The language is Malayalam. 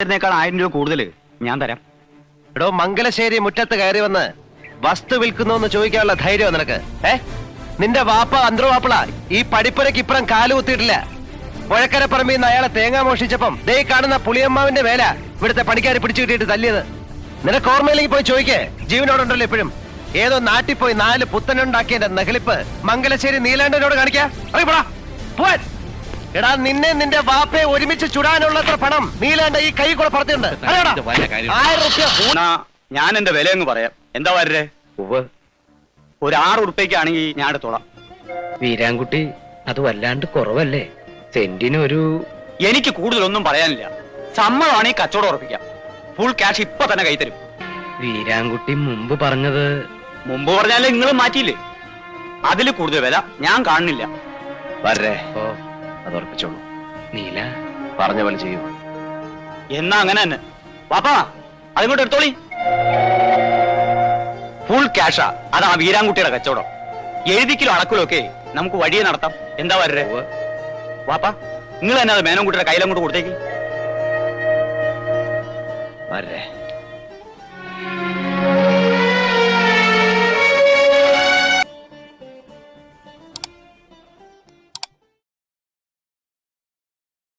1000 രൂപ കൂടുതൽ ഞാൻ തരാം. എടോ, മംഗലശ്ശേരി മുറ്റത്ത് കയറി വന്ന് വസ്തു വിൽക്കുന്നു ചോദിക്കാനുള്ള ധൈര്യം നിനക്ക്? നിന്റെ വാപ്പ അന്തർവാപ്പിള ഈ പടിപ്പുരക്ക് ഇപ്പുറം കാലുകുത്തിയിട്ടില്ല. പുഴക്കരപ്പറമ്പിൽ നിന്ന് അയാളെ തേങ്ങ മോഷിച്ചപ്പം ദേ കാണുന്ന പുളിയമ്മാവിന്റെ വേല ഇവിടുത്തെ പണിക്കാരെ പിടിച്ചു കിട്ടിയിട്ട് തല്ലിയത്. നിനക്ക് ഓർമ്മയിലേക്ക് പോയി ചോദിക്കേ, ജീവനോടുണ്ടല്ലോ ഇപ്പോഴും. ഏതോ നാട്ടിൽ പോയി 4 പുത്തനുണ്ടാക്കിയതിന്റെ നഹലിപ്പ് മംഗലശ്ശേരി നീലാണ്ടനോട് കാണിക്കാ. എടാ, നിന്നെ നിന്റെ വാപ്പയെ ഒരുമിച്ച് ചുടാനുള്ളത്ര പണം നീലാണ്ട ഈ കൈ കൂടെ പറഞ്ഞിട്ടുണ്ട്. 1000 രൂപ. ഞാൻ എന്റെ വില അങ്ങ് പറയാം. എന്താ വരേ? ഒരു 6 ഉറുപ്പ്യക്കാണെങ്കിൽ ഞാൻ എടുത്തോളാം. വീരാൻകുട്ടി, അത് വല്ലാണ്ട് കുറവല്ലേ? സെന്റിനൊരു... എനിക്ക് കൂടുതലൊന്നും പറയാനില്ല. സമ്മതമാണെങ്കിൽ കച്ചവടം ഉറപ്പിക്കാം. ഫുൾ ക്യാഷ് ഇപ്പൊ തന്നെ കൈ തരും. വീരാൻകുട്ടി മുമ്പ് പറഞ്ഞത്... മുമ്പ് പറഞ്ഞാലേ നിങ്ങളും മാറ്റിയില്ലേ? അതിൽ കൂടുതൽ വില ഞാൻ കാണുന്നില്ല. വരേ, അത് ഉറപ്പിച്ചോളൂ. നീല പറഞ്ഞ പോലെ ചെയ്യൂ. എന്നാ അങ്ങനെ തന്നെ. പാപ്പാ, അതിങ്ങോട്ട് എടുത്തോളി. ഫുൾ ക്യാഷാ. അതാ വീരാൻകുട്ടിയുടെ കച്ചവടം. എഴുതിക്കിലോ അളക്കിലോ ഒക്കെ നമുക്ക് വഴിയെ നടത്താം. എന്താ വരേ? വാപ്പാ, നിങ്ങൾ തന്നെ അത് മേനോൻകുട്ടിയുടെ കയ്യിലങ്ങോട്ട് കൊടുത്തേക്ക്. വരേ.